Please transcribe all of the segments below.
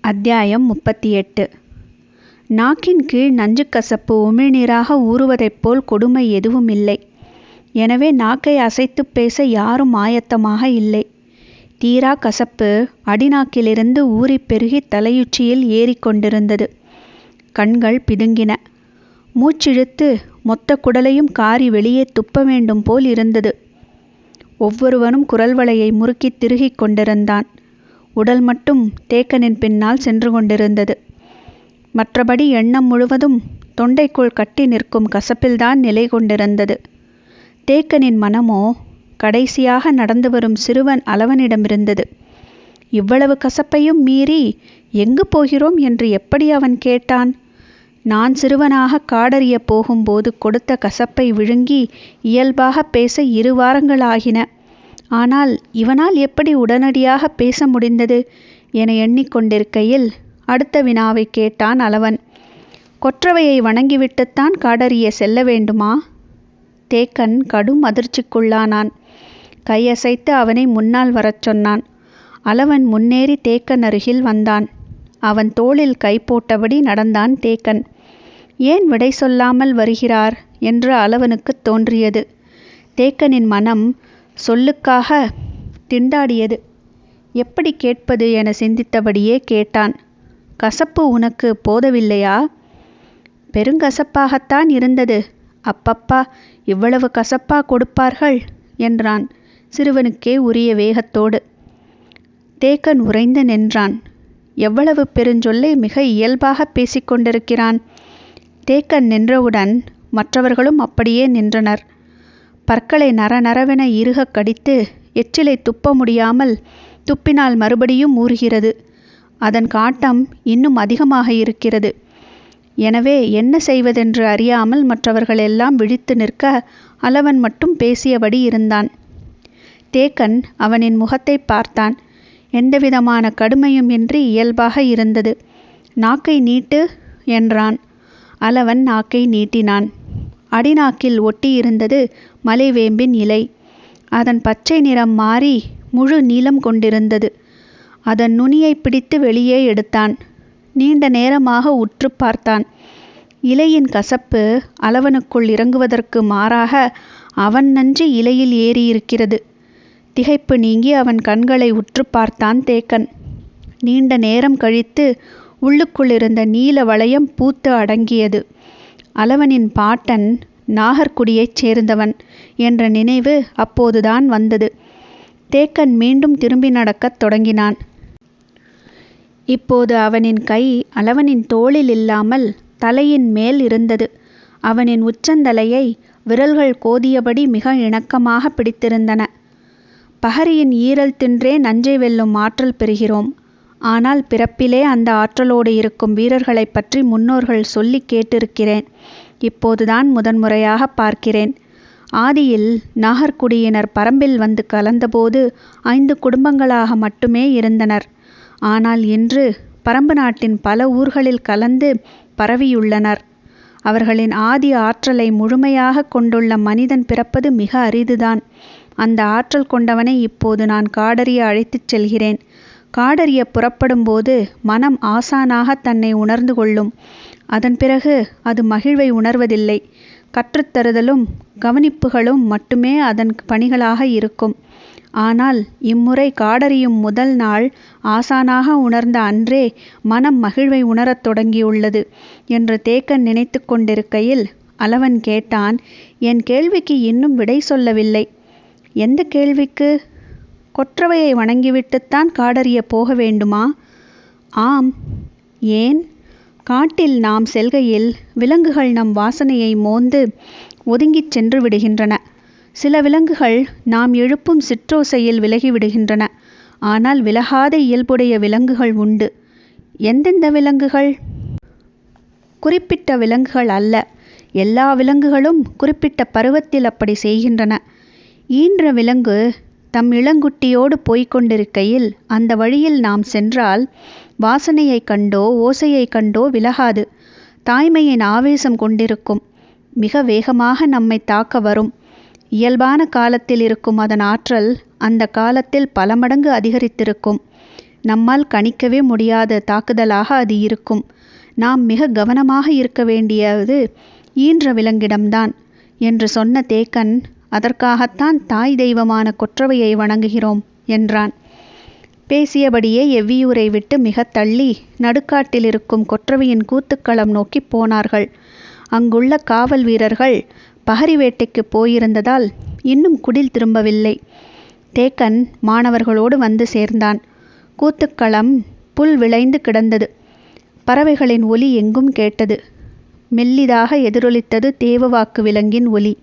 அத்தியாயம் 38. நாக்கின் கீழ் நஞ்சுக்கசப்பு உமிழ்நீராக ஊறுவதைப் போல் கொடுமை எதுவும் இல்லை. எனவே நாக்கை அசைத்துப் பேச யாரும் ஆயத்தமாக இல்லை. தீரா கசப்பு அடிநாக்கிலிருந்து ஊறிப் பெருகி தலையுச்சியில் ஏறிக்கொண்டிருந்தது. கண்கள் பிதுங்கின. மூச்சிழுத்து மொத்த குடலையும் காரி வெளியே துப்ப வேண்டும் போல் இருந்தது. ஒவ்வொருவனும் குரல் வளையை முறுக்கித் திருகிக் கொண்டிருந்தான். உடல் மட்டும் தேக்கனின் பின்னால் சென்று கொண்டிருந்தது. மற்றபடி எண்ணம் முழுவதும் தொண்டைக்குள் கட்டி நிற்கும் கசப்பில்தான் நிலை கொண்டிருந்தது. தேக்கனின் மனமோ கடைசியாக நடந்து வரும் சிறுவன் அளவனிடமிருந்தது. இவ்வளவு கசப்பையும் மீறி எங்கு போகிறோம் என்று எப்படி அவன் கேட்டான்? நான் சிறுவனாக காடறிய போகும்போது கொடுத்த கசப்பை விழுங்கி இயல்பாக பேச 2 வாரங்கள் ஆகின. ஆனால் இவனால் எப்படி உடனடியாக பேச முடிந்தது என எண்ணிக்கொண்டிருக்கையில் அடுத்த வினாவை கேட்டான் அளவன். கொற்றவையை வணங்கிவிட்டுத்தான் காடறிய செல்ல வேண்டுமா? தேக்கன் கடும் அதிர்ச்சிக்குள்ளானான். கையசைத்து அவனை முன்னால் வரச் சொன்னான். அளவன் முன்னேறி தேக்கன் அருகில் வந்தான். அவன் தோளில் கை போட்டபடி நடந்தான் தேக்கன். ஏன் விடை சொல்லாமல் வருகிறார் என்று அளவனுக்குத் தோன்றியது. தேக்கனின் மனம் சொல்லுக்காக திண்டாடியது. எப்படி கேட்பது என சிந்தித்தபடியே கேட்டான். கசப்பு உனக்கு போதவில்லையா? பெருங்கசப்பாகத்தான் இருந்தது. அப்பப்பா, இவ்வளவு கசப்பா கொடுப்பார்கள் என்றான் சிறுவனுக்கே உரிய வேகத்தோடு. தேக்கன் உறைந்து நின்றான். எவ்வளவு பெருஞ்சொல்லை மிக இயல்பாக பேசிக்கொண்டிருக்கிறான். தேக்கன் நின்றவுடன் மற்றவர்களும் அப்படியே நின்றனர். பற்களை நரநரவென இறுகக் கடித்து எச்சிலை துப்ப முடியாமல் துப்பினால் மறுபடியும் ஊறுகிறது. அதன் காட்டம் இன்னும் அதிகமாக இருக்கிறது. எனவே என்ன செய்வதென்று அறியாமல் மற்றவர்கள் எல்லாம் விழித்து நிற்க அளவன் மட்டும் பேசியபடி இருந்தான். தேக்கன் அவனின் முகத்தை பார்த்தான். எந்தவிதமான கடுமையும் இன்றி இயல்பாக இருந்தது. நாக்கை நீட்டு என்றான். அளவன் நாக்கை நீட்டினான். அடிநாக்கில் ஒட்டியிருந்தது மலைவேம்பின் இலை. அதன் பச்சை நிறம் மாறி முழு நீளம் கொண்டிருந்தது. அதன் நுனியை பிடித்து வெளியே எடுத்தான். நீண்ட நேரமாக உற்று பார்த்தான். இலையின் கசப்பு அளவனுக்குள் இறங்குவதற்கு மாறாக அவன் நஞ்சு இலையில் ஏறியிருக்கிறது. திகைப்பு நீங்கி அவன் கண்களை உற்று பார்த்தான் தேக்கன். நீண்ட நேரம் கழித்து உள்ளுக்குள் இருந்த நீல வளையம் பூத்து அடங்கியது. அளவனின் பாட்டன் நாகர்குடியைச் சேர்ந்தவன் என்ற நினைவு அப்போதுதான் வந்தது. தேக்கன் மீண்டும் திரும்பி நடக்கத் தொடங்கினான். இப்போது அவனின் கை அளவனின் தோளில் இல்லாமல் தலையின் மேல் இருந்தது. அவனின் உச்சந்தலையை விரல்கள் கோதியபடி மிக இணக்கமாக பிடித்திருந்தன. பகரியின் ஈரல் தின்றே நஞ்சை வெல்லும் ஆற்றல் பெறுகிறோம். ஆனால் பிறப்பிலே அந்த ஆற்றலோடு இருக்கும் வீரர்களைப் பற்றி முன்னோர்கள் சொல்லி கேட்டிருக்கிறேன். இப்போதுதான் முதன்முறையாக பார்க்கிறேன். ஆதியில் நாகர்குடியினர் பரம்பில் வந்து கலந்தபோது 5 குடும்பங்களாக மட்டுமே இருந்தனர். ஆனால் இன்று பரம்பு நாட்டின் பல ஊர்களில் கலந்து பரவியுள்ளனர். அவர்களின் ஆதி ஆற்றலை முழுமையாக கொண்டுள்ள மனிதன் பிறப்பது மிக அரிதுதான். அந்த ஆற்றல் கொண்டவனை இப்போது நான் காடறிய அழைத்துச் செல்கிறேன். காடறிய புறப்படும் போது மனம் ஆசானாக தன்னை உணர்ந்து கொள்ளும். அதன் பிறகு அது மகிழ்வை உணர்வதில்லை. கற்றுத்தருதலும் கவனிப்புகளும் மட்டுமே அதன் பணிகளாக இருக்கும். ஆனால் இம்முறை காடறியும் முதல் நாள் ஆசானாக உணர்ந்த அன்றே மனம் மகிழ்வை உணரத் தொடங்கியுள்ளது என்று தேக்கன் நினைத்து கொண்டிருக்கையில் அளவன் கேட்டான். என் கேள்விக்கு இன்னும் விடை சொல்லவில்லை. எந்த கேள்விக்கு? கொற்றவையை வணங்கிவிட்டுத்தான் காடறிய போக வேண்டுமா? ஆம். ஏன்? காட்டில் நாம் செல்கையில் விலங்குகள் நம் வாசனையை மோந்து ஒதுங்கிச் சென்று விடுகின்றன. சில விலங்குகள் நாம் எழுப்பும் சிற்றோசையில் விலகிவிடுகின்றன. ஆனால் விலகாத இயல்புடைய விலங்குகள் உண்டு. எந்தெந்த விலங்குகள்? குறிப்பிட்ட விலங்குகள் அல்ல. எல்லா விலங்குகளும் குறிப்பிட்ட பருவத்தில் அப்படி செய்கின்றன. ஈன்ற விலங்கு தம் இளங்குட்டியோடு போய்கொண்டிருக்கையில் அந்த வழியில் நாம் சென்றால் வாசனையை கண்டோ ஓசையை கண்டோ விலகாது. தாய்மையின் ஆவேசம் கொண்டிருக்கும். மிக வேகமாக நம்மை தாக்க வரும். இயல்பான காலத்தில் இருக்கும் அதன் ஆற்றல் அந்த காலத்தில் பல மடங்கு அதிகரித்திருக்கும். நம்மால் கணிக்கவே முடியாத தாக்குதலாக அது இருக்கும். நாம் மிக கவனமாக இருக்க வேண்டியது ஈன்ற விலங்கிடம்தான் என்று சொன்ன தேக்கன், அதற்காகத்தான் தாய் தெய்வமான கொற்றவையை வணங்குகிறோம் என்றான். பேசியபடியே எவ்வியூரை விட்டு மிக தள்ளி நடுக்காட்டில் இருக்கும் கொற்றவையின் கூத்துக்களம் நோக்கி போனார்கள். அங்குள்ள காவல் வீரர்கள் பகரி வேட்டைக்கு போயிருந்ததால் இன்னும் குடில் திரும்பவில்லை. தேக்கன் மாணவர்களோடு வந்து சேர்ந்தான். கூத்துக்களம் புல் விளைந்து கிடந்தது. பறவைகளின் ஒலி எங்கும் கேட்டது. மெல்லிதாக எதிரொலித்தது தேவவாக்கு விலங்கின் ஒலி.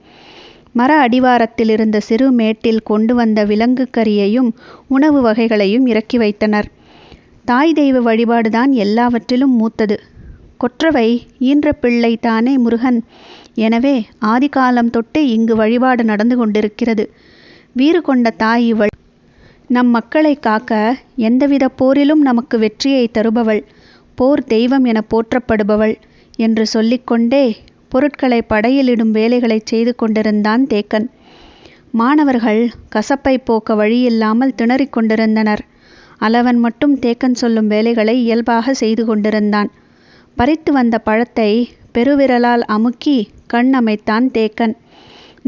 மர அடிவாரத்தில் இருந்த சிறு மேட்டில் கொண்டு வந்த விலங்கு கறியையும் உணவு வகைகளையும் இறக்கி வைத்தனர். தாய் தெய்வ வழிபாடுதான் எல்லாவற்றிலும் மூத்தது. கொற்றவை ஈன்ற பிள்ளை தானே முருகன். எனவே ஆதிகாலம் தொட்டு இங்கு வழிபாடு நடந்து கொண்டிருக்கிறது. வீறு கொண்ட தாய் இவள். நம் மக்களை காக்க எந்தவித போரிலும் நமக்கு வெற்றியை தருபவள், போர் தெய்வம் என போற்றப்படுபவள் என்று சொல்லிக்கொண்டே பொருட்களை படையிலிடும் வேலைகளை செய்து கொண்டிருந்தான் தேக்கன். மாணவர்கள் கசப்பை போக்க வழியில்லாமல் திணறிக் கொண்டிருந்தனர். அளவன் மட்டும் தேக்கன் சொல்லும் வேலைகளை இயல்பாக செய்து கொண்டிருந்தான். பறித்து வந்த பழத்தை பெருவிரலால் அமுக்கி கண் அமைத்தான் தேக்கன்.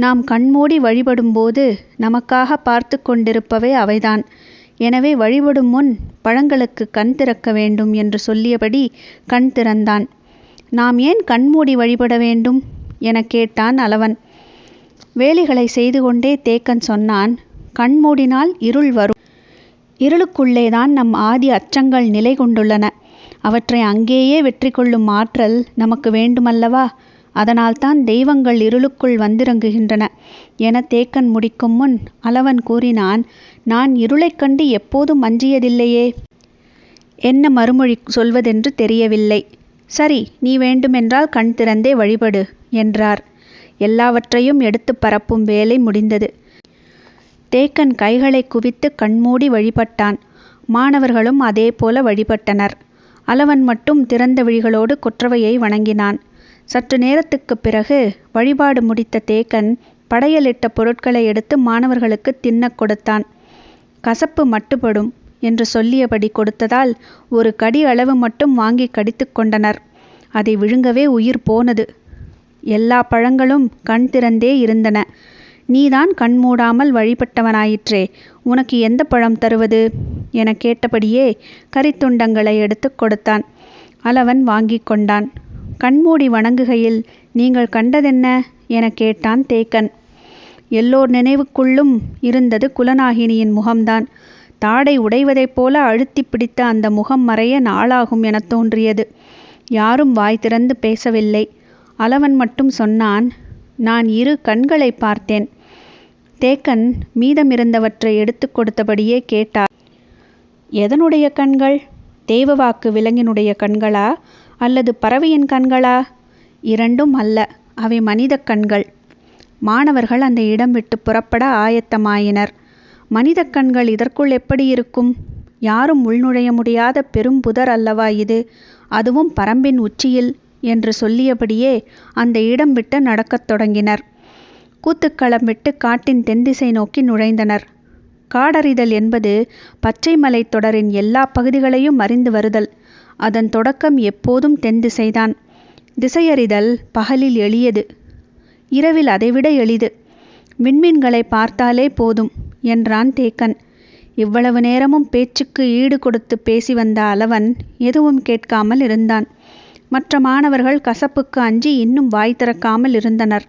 நாம் கண்மூடி வழிபடும்போது நமக்காக பார்த்து கொண்டிருப்பவை அவைதான். எனவே வழிபடும் முன் பழங்களுக்கு கண் திறக்க வேண்டும் என்று சொல்லியபடி கண் திறந்தான். நாம் ஏன் கண்மூடி வழிபட வேண்டும் என கேட்டான் அளவன். வேலைகளை செய்து கொண்டே தேக்கன் சொன்னான். கண்மூடினால் இருள் வரும். இருளுக்குள்ளேதான் நம் ஆதி அச்சங்கள் நிலை கொண்டுள்ளன. அவற்றை அங்கேயே வெற்றி கொள்ளும் ஆற்றல் நமக்கு வேண்டுமல்லவா? அதனால்தான் தெய்வங்கள் இருளுக்குள் வந்திறங்குகின்றன என தேக்கன் முடிக்கும் முன் அளவன் கூறினான். நான் இருளைக் கண்டு எப்போதும் அஞ்சியதில்லையே. என்ன மறுமொழி சொல்வதென்று தெரியவில்லை. சரி, நீ வேண்டுமென்றால் கண் திறந்தே வழிபடு என்றார். எல்லாவற்றையும் எடுத்து பரப்பும் வேலை முடிந்தது. தேக்கன் கைகளை குவித்து கண்மூடி வழிபட்டான். மாணவர்களும் அதே போல வழிபட்டனர். அளவன் மட்டும் திறந்த விழிகளோடு கொற்றவையை வணங்கினான். சற்று நேரத்துக்கு பிறகு வழிபாடு முடித்த தேக்கன் படையலிட்ட பொருட்களை எடுத்து மாணவர்களுக்கு தின்னக் கொடுத்தான். கசப்பு மட்டுப்படும் என்று சொல்லியபடி கொடுத்ததால் ஒரு கடி அளவு மட்டும் வாங்கி கடித்து கொண்டனர். அதை விழுங்கவே உயிர் போனது. எல்லா பழங்களும் கண் திறந்தே இருந்தன. நீதான் கண்மூடாமல் வழிபட்டவனாயிற்றே, உனக்கு எந்த பழம் தருவது என கேட்டபடியே கரித்துண்டங்களை எடுத்து கொடுத்தான். அளவன் வாங்கி கொண்டான். கண்மூடி வணங்குகையில் நீங்கள் கண்டதென்ன என கேட்டான் தேக்கன். எல்லோர் நினைவுக்குள்ளும் இருந்தது குலநாகினியின் முகம்தான். தாடை உடைவதைப் போல அழுத்தி பிடித்த அந்த முகம் மறைய நாளாகும் என தோன்றியது. யாரும் வாய் திறந்து பேசவில்லை. அளவன் மட்டும் சொன்னான், நான் 2 கண்களை பார்த்தேன். தேக்கன் மீதமிருந்தவற்றை எடுத்து கொடுத்தபடியே கேட்டார். எதனுடைய கண்கள்? தெய்வவாக்கு விலங்கினுடைய கண்களா அல்லது பறவையின் கண்களா? 2ம் அல்ல, அவை மனித கண்கள். மாணவர்கள் அந்த இடம் விட்டு புறப்பட ஆயத்தமாயினர். மனித கண்கள் இதற்குள் எப்படி இருக்கும்? யாரும் உள்நுழைய முடியாத பெரும் புதர் அல்லவா இது, அதுவும் பரம்பின் உச்சியில் என்று சொல்லியபடியே அந்த இடம் விட்டு நடக்கத் தொடங்கினர். கூத்துக்களம் விட்டு காட்டின் தென்திசை நோக்கி நுழைந்தனர். காடறிதல் என்பது பச்சை மலை தொடரின் எல்லா பகுதிகளையும் அறிந்து வருதல். அதன் தொடக்கம் எப்போதும் தென்திசைதான். திசையறிதல் பகலில் எளியது, இரவில் அதைவிட எளிது. விண்மீன்களை பார்த்தாலே போதும் என்றான் தேக்கன். இவ்வளவு நேரமும் பேச்சுக்கு ஈடு கொடுத்து பேசி வந்த அளவன் எதுவும் கேட்காமல் இருந்தான். மற்ற மாணவர்கள் கசப்புக்கு அஞ்சி இன்னும் வாய் திறக்காமல் இருந்தனர்.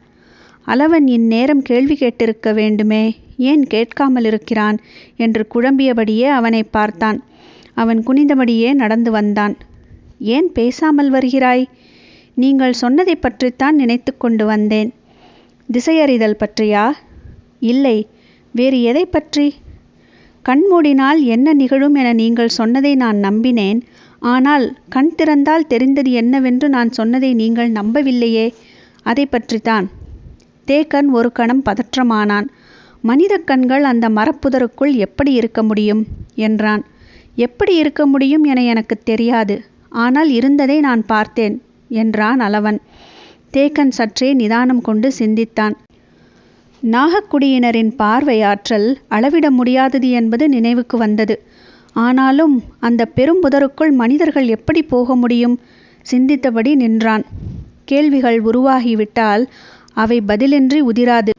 அளவன் இந்நேரம் கேள்வி கேட்டிருக்க வேண்டுமே, ஏன் கேட்காமல் இருக்கிறான் என்று குழம்பியபடியே அவனை பார்த்தான். அவன் குனிந்தபடியே நடந்து வந்தான். ஏன் பேசாமல் வருகிறாய்? நீங்கள் சொன்னதை பற்றித்தான் நினைத்து கொண்டு வந்தேன். திசையறிதல் பற்றியா? இல்லை, வேறு எதை பற்றி? கண்மூடினால் என்ன நிகழும் என நீங்கள் சொன்னதை நான் நம்பினேன். ஆனால் கண் திறந்தால் தெரிந்தது என்னவென்று நான் சொன்னதை நீங்கள் நம்பவில்லையே, அதை பற்றித்தான். தேக்கன் ஒரு கணம் பதற்றமானான். மனித கண்கள் அந்த மரப்புதருக்குள் எப்படி இருக்க முடியும் என்றான். எப்படி இருக்க முடியும் என எனக்கு தெரியாது, ஆனால் இருந்ததை நான் பார்த்தேன் என்றான் அளவன். தேக்கன் சற்றே நிதானம் கொண்டு சிந்தித்தான். நாகக்குடியினரின் பார்வை ஆற்றல் அளவிட முடியாதது என்பது நினைவுக்கு வந்தது. ஆனாலும் அந்த பெரும் புதருக்குள் மனிதர்கள் எப்படி போக முடியும்? சிந்தித்தபடி நின்றான். கேள்விகள் உருவாகிவிட்டால் அவை பதிலின்றி உதிராது.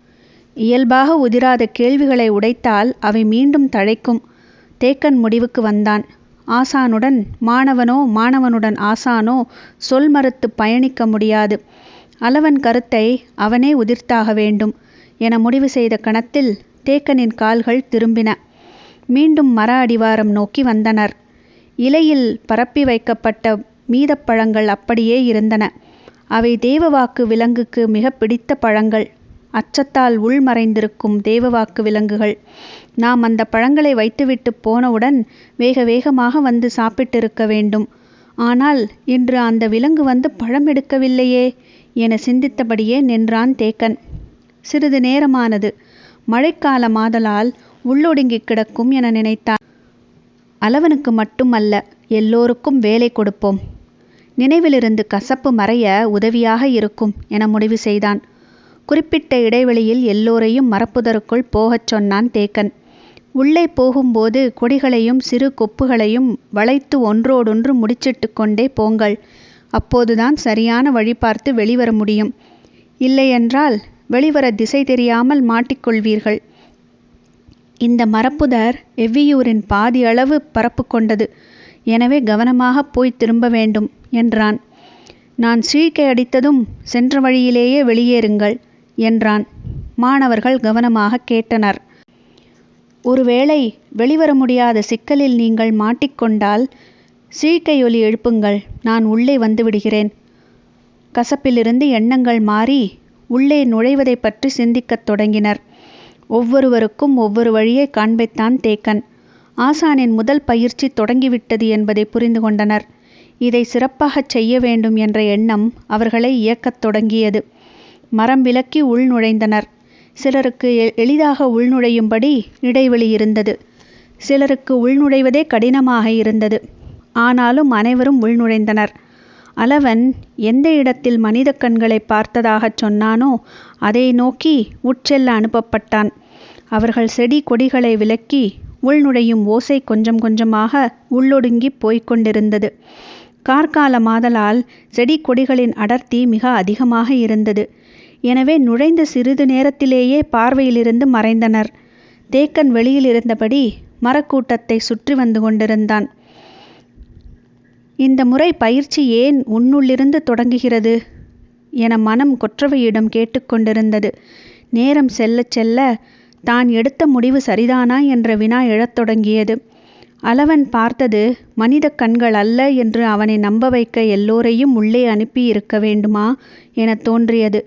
இயல்பாக உதிராத கேள்விகளை உடைத்தால் அவை மீண்டும் தழைக்கும். தேக்கன் முடிவுக்கு வந்தான். ஆசானுடன் மாணவனோ மாணவனுடன் ஆசானோ சொல் மறுத்து பயணிக்க முடியாது. அளவன் கருத்தை அவனே உதிர்த்தாக வேண்டும் என முடிவு செய்த கணத்தில் தேக்கனின் கால்கள் திரும்பின. மீண்டும் மர அடிவாரம் நோக்கி வந்தனர். இலையில் பரப்பி வைக்கப்பட்ட மீதப்பழங்கள் அப்படியே இருந்தன. அவை தேவவாக்கு விலங்குக்கு மிக பிடித்த பழங்கள். அச்சத்தால் உள்மறைந்திருக்கும் தேவவாக்கு விலங்குகள். நாம் அந்த பழங்களை வைத்துவிட்டு போனவுடன் வேக வேகமாக வந்து சாப்பிட்டிருக்க வேண்டும். ஆனால் இன்று அந்த விலங்கு வந்து பழம் எடுக்கவில்லையே என சிந்தித்தபடியே நின்றான் தேக்கன். சிறிது நேரமானது. மழைக்காலமாதலால் உள்ளொடுங்கி கிடக்கும் என நினைத்தான். அளவனுக்கு மட்டுமல்ல, எல்லோருக்கும் வேலை கொடுப்போம். நினைவிலிருந்து கசப்பு மறைய உதவியாக இருக்கும் என முடிவு செய்தான். குறிப்பிட்ட இடைவெளியில் எல்லோரையும் மரப்புதருக்குள் போகச் சொன்னான் தேக்கன். உள்ளே போகும்போது கொடிகளையும் சிறு கொப்புகளையும் வளைத்து ஒன்றோடொன்று முடிச்சிட்டு கொண்டே போங்கள். அப்போதுதான் சரியான வழி பார்த்து வெளிவர முடியும். இல்லையென்றால் வெளிவர திசை தெரியாமல் மாட்டிக்கொள்வீர்கள். இந்த மரப்புதர் எவ்வியூரின் பாதி அளவு பரப்பு கொண்டது. எனவே கவனமாக போய் திரும்ப வேண்டும் என்றான். நான் சீழ்க்கை அடித்ததும் சென்ற வழியிலேயே வெளியேறுங்கள் என்றான். மாணவர்கள் கவனமாக கேட்டனர். ஒருவேளை வெளிவர முடியாத சிக்கலில் நீங்கள் மாட்டிக்கொண்டால் சீழ்க்கையொலி எழுப்புங்கள். நான் உள்ளே வந்து விடுகிறேன். கசப்பிலிருந்து எண்ணங்கள் மாறி உள்ளே நுழைவதை பற்றி சிந்திக்கத் தொடங்கினர். ஒவ்வொருவருக்கும் ஒவ்வொரு வழியை காண்பித்தான் தேக்கன். ஆசானின் முதல் பயிற்சி தொடங்கிவிட்டது என்பதை புரிந்து கொண்டனர். இதை சிறப்பாகச் செய்ய வேண்டும் என்ற எண்ணம் அவர்களை இயக்கத் தொடங்கியது. மரம் விலக்கி உள்நுழைந்தனர். சிலருக்கு எளிதாக உள்நுழையும்படி இடைவெளி இருந்தது. சிலருக்கு உள்நுழைவதே கடினமாக இருந்தது. ஆனாலும் அனைவரும் உள்நுழைந்தனர். அளவன் எந்த இடத்தில் மனித கண்களை பார்த்ததாகச் சொன்னானோ அதை நோக்கி உட்செல்ல அனுப்பப்பட்டான். அவர்கள் செடி கொடிகளை விலக்கி உள்நுழையும் ஓசை கொஞ்சம் கொஞ்சமாக உள்ளொடுங்கி போய்க் கொண்டிருந்தது. கார்காலமாதலால் செடி கொடிகளின் அடர்த்தி மிக அதிகமாக இருந்தது. எனவே நுழைந்த சிறிது நேரத்திலேயே பார்வையிலிருந்து மறைந்தனர். தேக்கன் வெளியில் இருந்தபடி மரக்கூட்டத்தை சுற்றி வந்து கொண்டிருந்தான். இந்த முறை பயிற்சி ஏன் உன்னுள்ளிருந்து தொடங்குகிறது என மனம் கொற்றவையிடம் கேட்டுக்கொண்டிருந்தது. நேரம் செல்ல செல்ல தான் எடுத்த முடிவு சரிதானா என்ற வினா எழத் தொடங்கியது. அளவன் பார்த்தது மனித கண்கள் அல்ல என்று அவனை நம்ப வைக்க எல்லோரையும் உள்ளே அனுப்பி இருக்க வேண்டுமா என தோன்றியது.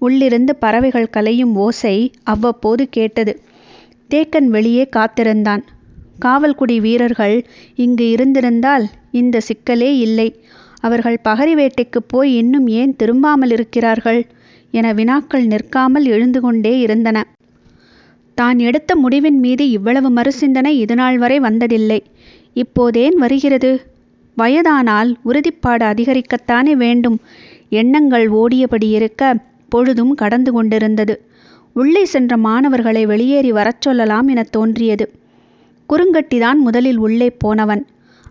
உள்ளிருந்து பறவைகள் கலையும் ஓசை அவ்வப்போது கேட்டது. தேக்கன் வெளியே காத்திருந்தான். காவல்குடி வீரர்கள் இங்கு இருந்திருந்தால் இந்த சிக்கலே இல்லை. அவர்கள் பகரி வேட்டைக்கு போய் இன்னும் ஏன் திரும்பாமல் இருக்கிறார்கள் என வினாக்கள் நிற்காமல் எழுந்து கொண்டே இருந்தன. தான் எடுத்த முடிவின் மீது இவ்வளவு மறுசிந்தனை இதுநாள் வரை வந்ததில்லை. இப்போதேன் வருகிறது? வயதானால் உறுதிப்பாடு அதிகரிக்கத்தானே வேண்டும். எண்ணங்கள் ஓடியபடி இருக்க பொழுதும் கடந்து கொண்டிருந்தது. உள்ளே சென்ற மாணவர்களை வெளியேறி வரச் சொல்லலாம் என தோன்றியது. குறுங்கட்டிதான் முதலில் உள்ளே போனவன்.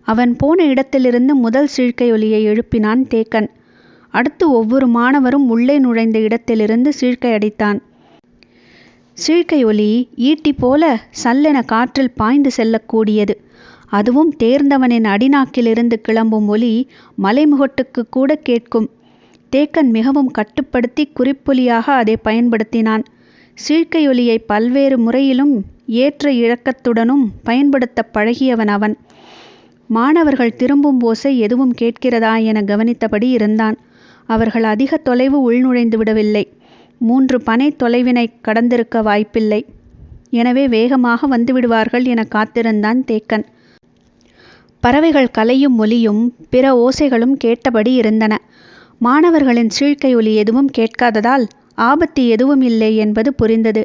அவன் போன இடத்திலிருந்து முதல் சீழ்க்கையொலியை எழுப்பினான் தேக்கன். அடுத்து ஒவ்வொரு மாணவரும் உள்ளே நுழைந்த இடத்திலிருந்து சீழ்க்கை அடித்தான். சீழ்க்கையொலி ஈட்டி போல சல்லென காற்றில் பாய்ந்து செல்லக்கூடியது. அதுவும் தேர்ந்தவனின் அடிநாக்கிலிருந்து கிளம்பும் ஒலி மலைமுகட்டுக்கு கூட கேட்கும். தேக்கன் மிகவும் கட்டுப்படுத்தி குறிப்பொலியாக அதை பயன்படுத்தினான். சீழ்க்கையொலியை பல்வேறு முறையிலும் ஏற்ற இழக்கத்துடனும் பயன்படுத்த பழகியவன் அவன். மாணவர்கள் திரும்பும் ஓசை எதுவும் கேட்கிறதா என கவனித்தபடி இருந்தான். அவர்கள் அதிக தொலைவு உள்நுழைந்து விடவில்லை. 3 பனை தொலைவினை கடந்திருக்க வாய்ப்பில்லை. எனவே வேகமாக வந்துவிடுவார்கள் என காத்திருந்தான் தேக்கன். பறவைகள் கலையும் ஒலியும் பிற ஓசைகளும் கேட்டபடி இருந்தன. மாணவர்களின் சீழ்க்கை ஒலி எதுவும் கேட்காததால் ஆபத்து எதுவும் இல்லை என்பது புரிந்தது.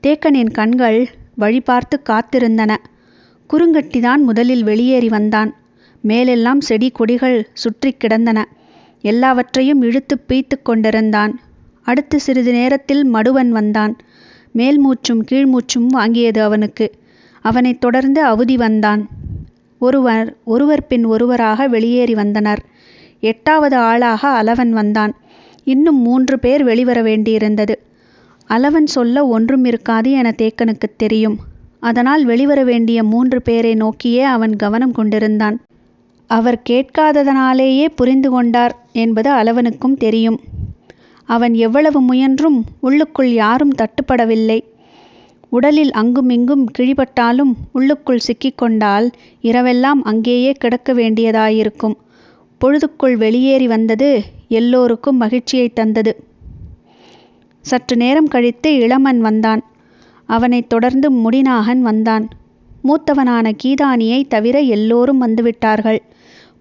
தேக்கனின் கண்கள் வழிபார்த்து காத்திருந்தன. குறுங்கட்டிதான் முதலில் வெளியேறி வந்தான். மேலெல்லாம் செடி கொடிகள் சுற்றி கிடந்தன. எல்லாவற்றையும் இழுத்து பீய்த்து கொண்டிருந்தான். அடுத்து சிறிது நேரத்தில் மடுவன் வந்தான். மேல் மூச்சும் கீழ்மூச்சும் வாங்கியது அவனுக்கு. அவனைத் தொடர்ந்து அவுதி வந்தான். ஒருவர் பின் ஒருவராக வெளியேறி வந்தனர். 8வது ஆளாக அலவன் வந்தான். இன்னும் 3 பேர் வெளிவர வேண்டியிருந்தது. அலவன் சொல்ல ஒன்றும் இருக்காது என தேக்கனுக்குத் தெரியும். அதனால் வெளிவர வேண்டிய 3 பேரை நோக்கியே அவன் கவனம் கொண்டிருந்தான். அவர் கேட்காததனாலேயே புரிந்து கொண்டார் என்பது அலவனுக்கும் தெரியும். அவன் எவ்வளவு முயன்றும் உள்ளுக்குள் யாரும் தட்டுப்படவில்லை. உடலில் அங்குமிங்கும் கிழிபட்டாலும் உள்ளுக்குள் சிக்கிக்கொண்டால் இரவெல்லாம் அங்கேயே கிடக்க வேண்டியதாயிருக்கும். பொழுதுக்குள் வெளியேறி வந்தது எல்லோருக்கும் மகிழ்ச்சியை தந்தது. சற்று நேரம் கழித்து இளமன் வந்தான். அவனைத் தொடர்ந்து முடிநாகன் வந்தான். மூத்தவனான கீதானியை தவிர எல்லோரும் வந்துவிட்டார்கள்.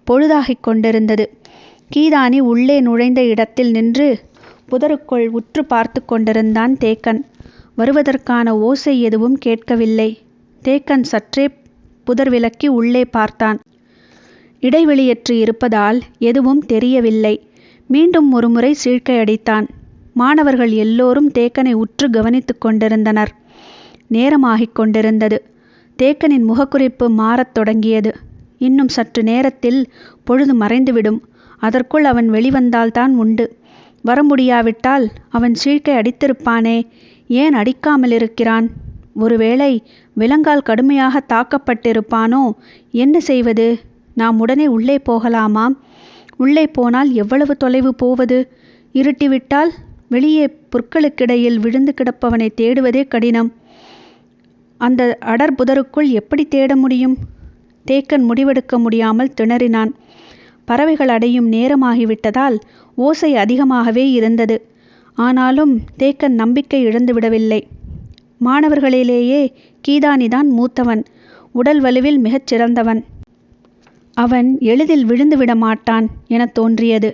பொழுதாகிக் கொண்டிருந்தது. கீதானி உள்ளே நுழைந்த இடத்தில் நின்று புதருக்குள் உற்று பார்த்து கொண்டிருந்தான் தேக்கன். வருவதற்கான ஓசை எதுவும் கேட்கவில்லை. தேக்கன் சற்றே புதர் விலக்கி உள்ளே பார்த்தான். இடைவெளியற்று இருப்பதால் எதுவும் தெரியவில்லை. மீண்டும் ஒருமுறை சீழ்க்கை அடித்தான். மாணவர்கள் எல்லோரும் தேக்கனை உற்று கவனித்துக் கொண்டிருந்தனர். நேரமாகிக் கொண்டிருந்தது. தேக்கனின் முகக்குறிப்பு மாறத் தொடங்கியது. இன்னும் சற்று நேரத்தில் பொழுது மறைந்துவிடும். அதற்குள் அவன் வெளிவந்தால்தான் உண்டு. வர முடியாவிட்டால் அவன் சீழ்க்கை அடித்திருப்பானே, ஏன் அடிக்காமல் இருக்கிறான்? ஒருவேளை விலங்கால் கடுமையாக தாக்கப்பட்டிருப்பானோ? என்ன செய்வது? நாம் உடனே உள்ளே போகலாமாம்? உள்ளே போனால் எவ்வளவு தொலைவு போவது? இருட்டிவிட்டால் வெளியே புற்களுக்கிடையில் விழுந்து கிடப்பவனை தேடுவதே கடினம். அந்த அடர் புதருக்குள் எப்படி தேட முடியும்? தேக்கன் முடிவெடுக்க முடியாமல் திணறினான். பறவைகள் அடையும் நேரமாகிவிட்டதால் ஓசை அதிகமாகவே இருந்தது. ஆனாலும் தேக்கன் நம்பிக்கை இழந்துவிடவில்லை. மாணவர்களிலேயே கீதானிதான் மூத்தவன். உடல் வலுவில் மிகச் சிறந்தவன். அவன் எளிதில் விழுந்துவிட மாட்டான் என தோன்றியது.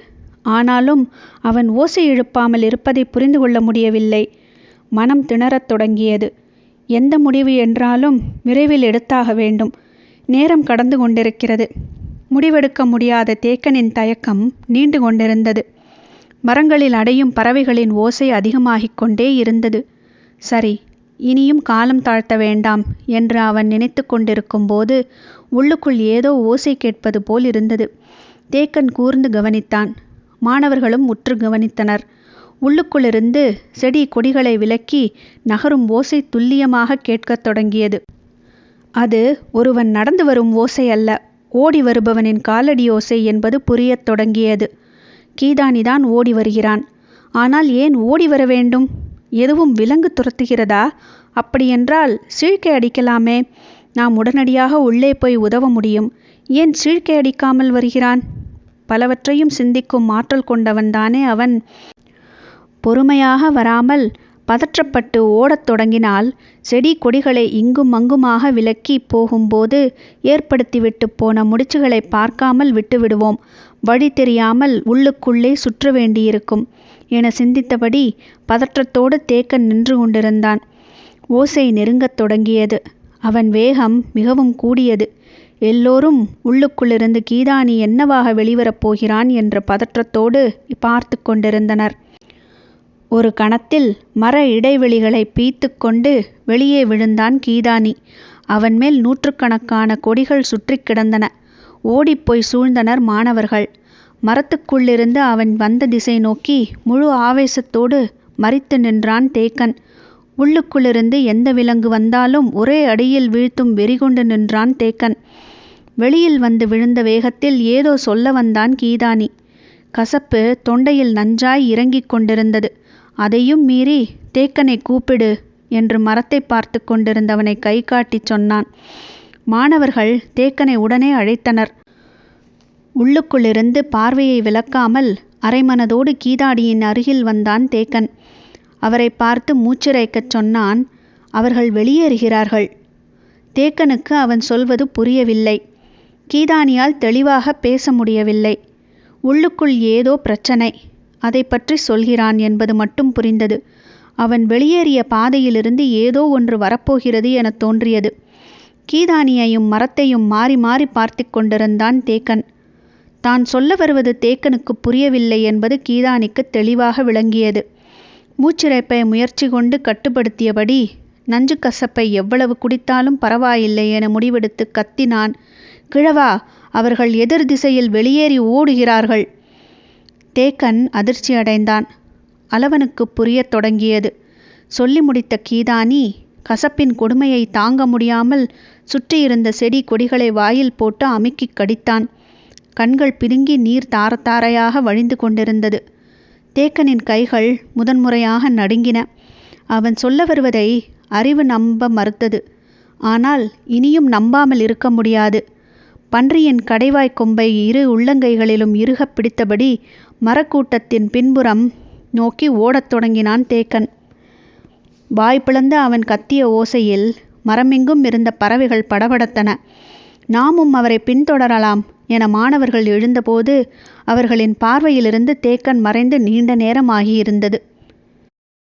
ஆனாலும் அவன் ஓசை எழுப்பாமல் இருப்பதை புரிந்து கொள்ள முடியவில்லை. மனம் திணறத் தொடங்கியது. எந்த முடிவு என்றாலும் விரைவில் எடுத்தாக வேண்டும். நேரம் கடந்து கொண்டிருக்கிறது. முடிவெடுக்க முடியாத தேக்கனின் தயக்கம் நீண்டு கொண்டிருந்தது. மரங்களில் அடையும் பறவைகளின் ஓசை அதிகமாகிக் கொண்டே இருந்தது. சரி, இனியும் காலம் தாழ்த்த வேண்டாம் என்று அவன் நினைத்து கொண்டிருக்கும் போது உள்ளுக்குள் ஏதோ ஓசை கேட்பது போல் இருந்தது. தேக்கன் கூர்ந்து கவனித்தான். மாணவர்களும் உற்று கவனித்தனர். உள்ளுக்குள்ளிருந்து செடி கொடிகளை விலக்கி நகரும் ஓசை துல்லியமாக கேட்கத் தொடங்கியது. அது ஒருவன் நடந்து வரும் ஓசை அல்ல, ஓடி வருபவனின் காலடி ஓசை என்பது புரியத் தொடங்கியது. கீதானிதான் ஓடி வருகிறான். ஆனால் ஏன் ஓடி வர வேண்டும்? எதுவும் விலங்கு துரத்துகிறதா? அப்படியென்றால் சீழ்க்கை அடிக்கலாமே. நாம் உடனடியாக உள்ளே போய் உதவ முடியும். ஏன் சீழ்க்கை அடிக்காமல் வருகிறான்? பலவற்றையும் சிந்திக்கும் ஆற்றல் கொண்டவன்தானே அவன். பொறுமையாக வராமல் பதற்றப்பட்டு ஓடத் தொடங்கினால் செடி கொடிகளை இங்கும் அங்குமாக விலக்கி போகும்போது ஏற்படுத்திவிட்டு போன முடிச்சுகளை பார்க்காமல் விட்டுவிடுவோம். வழி தெரியாமல் உள்ளுக்குள்ளே சுற்ற வேண்டியிருக்கும் என சிந்தித்தபடி பதற்றத்தோடு தேக்கன் நின்று கொண்டிருந்தான். ஓசை நெருங்கத் தொடங்கியது. அவன் வேகம் மிகவும் கூடியது. எல்லோரும் உள்ளுக்குள்ளிருந்து கீதானி என்னவாக வெளிவரப் போகிறான் என்ற பதற்றத்தோடு பார்த்து கொண்டிருந்தனர். ஒரு கணத்தில் மர இடைவெளிகளை பீய்த்து கொண்டு வெளியே விழுந்தான் கீதானி. அவன் மேல் நூற்றுக்கணக்கான கொடிகள் சுற்றி கிடந்தன. ஓடிப்போய் சூழ்ந்தனர் மாணவர்கள். மரத்துக்குள்ளிருந்து அவன் வந்த திசை நோக்கி முழு ஆவேசத்தோடு மறித்து நின்றான் தேக்கன். உள்ளுக்குள்ளிருந்து எந்த விலங்கு வந்தாலும் ஒரே அடியில் வீழ்த்தும் வெறிகொண்டு நின்றான் தேக்கன். வெளியில் வந்து விழுந்த வேகத்தில் ஏதோ சொல்ல வந்தான் கீதானி. கசப்பு தொண்டையில் நஞ்சாய் இறங்கிக் கொண்டிருந்தது. அதையும் மீறி தேக்கனை கூப்பிடு என்று மரத்தை பார்த்து கொண்டிருந்தவனை கை காட்டி சொன்னான். மாணவர்கள் தேக்கனை உடனே அழைத்தனர். உள்ளுக்குள்ளிருந்து பார்வையை விலக்காமல் அரைமனதோடு கீதாடியின் அருகில் வந்தான் தேக்கன். அவரை பார்த்து மூச்சிறைக்கச் சொன்னான். அவர்கள் வெளியேறுகிறார்கள். தேக்கனுக்கு அவன் சொல்வது புரியவில்லை. கீதானியால் தெளிவாக பேச முடியவில்லை. உள்ளுக்குள் ஏதோ பிரச்சனை, அதை பற்றி சொல்கிறான் என்பது மட்டும் புரிந்தது. அவன் வெளியேறிய பாதையிலிருந்து ஏதோ ஒன்று வரப்போகிறது என தோன்றியது. கீதானியையும் மரத்தையும் மாறி மாறி பார்த்து கொண்டிருந்தான் தேக்கன். தான் சொல்ல வருவது தேக்கனுக்கு புரியவில்லை என்பது கீதானிக்கு தெளிவாக விளங்கியது. மூச்சிறைப்பை முயற்சி கொண்டு கட்டுப்படுத்தியபடி நஞ்சு கசப்பை எவ்வளவு குடித்தாலும் பரவாயில்லை என முடிவெடுத்து கத்தினான். கிழவா, அவர்கள் எதிர் திசையில் வெளியேறி ஓடுகிறார்கள். தேக்கன் அதிர்ச்சியடைந்தான். அளவனுக்கு புரியத் தொடங்கியது. சொல்லி முடித்த கீதானி கசப்பின் கொடுமையை தாங்க முடியாமல் சுற்றியிருந்த செடி கொடிகளை வாயில் போட்டு அமுக்கிக் கடித்தான். கண்கள் பிதுங்கி நீர் தாரத்தாரையாக வழிந்து கொண்டிருந்தது. தேக்கனின் கைகள் முதன்முறையாக நடுங்கின. அவன் சொல்ல வருவதை அறிவு நம்ப மறுத்தது. ஆனால் இனியும் நம்பாமல் இருக்க முடியாது. பன்றியின் கடைவாய்க் கொம்பை இரு உள்ளங்கைகளிலும் இறுகப் பிடித்தபடி மரக்கூட்டத்தின் பின்புறம் நோக்கி ஓடத் தொடங்கினான் தேக்கன். வாய் பிளந்த அவன் கத்திய ஓசையில் மரமெங்கும் இருந்த பறவைகள் படபடத்தன. நாமும் அவரை பின்தொடரலாம் என மாணவர்கள் எழுந்தபோது அவர்களின் பார்வையிலிருந்து தேக்கன் மறைந்து நீண்ட நேரம் ஆகியிருந்தது.